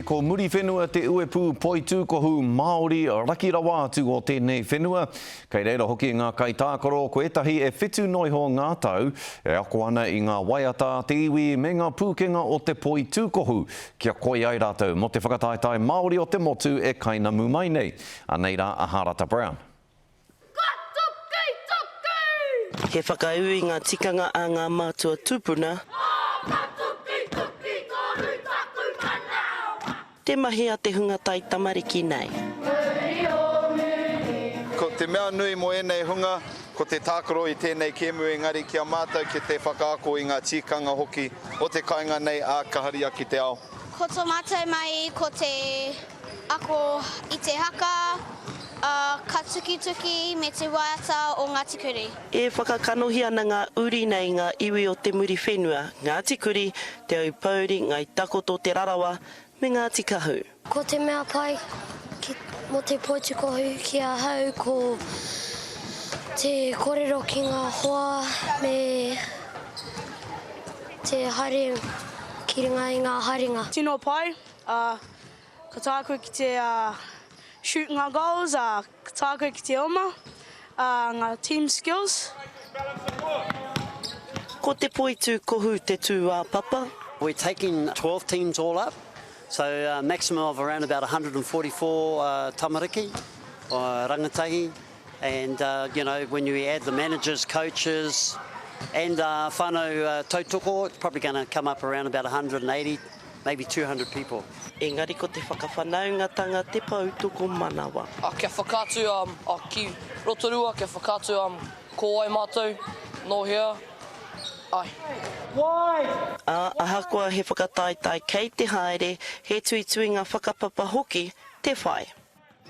ko muri whenua te uepu Poitūkohu Māori raki rawa atu o tēnei whenua. Kei reira hoki ngā kaitākaro ko etahi e whitu noiho ngā tau e ako ana i ngā waiata, te iwi me ngā pūkenga o te Poitūkohu. Kia koi ai rātou mo te whakataetai Māori o te motu e kainamu mai nei. Anei rā Aharata Brown. He whakaiu i ngā tikanga a ngā mātua tūpuna. Te mahi a te hunga tai tamariki nei. Ko te mea nui mo enei hunga, ko te tākaro i tēnei kēmu engari kia mātou ki te whakaako i ngā tikanga hoki o te kainga nei a kaharia ki te ao. Ko tō mātou mai, ko te ako i te haka, ka tuki me te waiata o ngā tikuri. E whakakanohi ana ngā uri nei ngā iwi o te muri whenua, ngā tikuri, te aupauri, ngā takoto te rarawa, me ngā tikahu. Ko te mea pai mo te Poitūkohu kia hau ko te kōrero ki ngā hoa me te haere ki runga i ngā haringa. Tino pai, ka tākua ki te shoot ngā goals, ka tākua ki te oma, ngā team skills. Ko te Poitūkohu te tū papa. We're taking 12 teams all up. So a maximum of around about 144 tamariki or rangatahi, and you know, when you add the managers, coaches and whānau tautoko, it's probably going to come up around about 180, maybe 200 people. Engari ko te whakawhanaungatanga te Pautoko Manawa. Kia whakātu ki Rotorua, kia whakātu ko ai mātou, no hea. Ai. Ahakoa he whakataetai kei te haere, he tuitui ngā whakapapa hoki, te whai.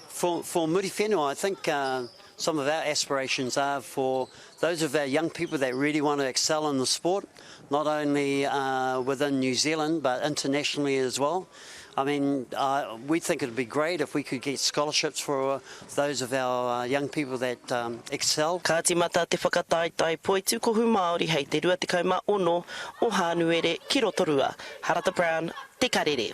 For muri whenua, I think some of our aspirations are for those of our young people that really want to excel in the sport, not only within New Zealand, but internationally as well. I mean, we think it would be great if we could get scholarships for those of our young people that excel. Ka timata te whakataetai Poitūkohu Māori hei te 26 o Hānuere ki Rotorua. Harata Brown, Te Karere.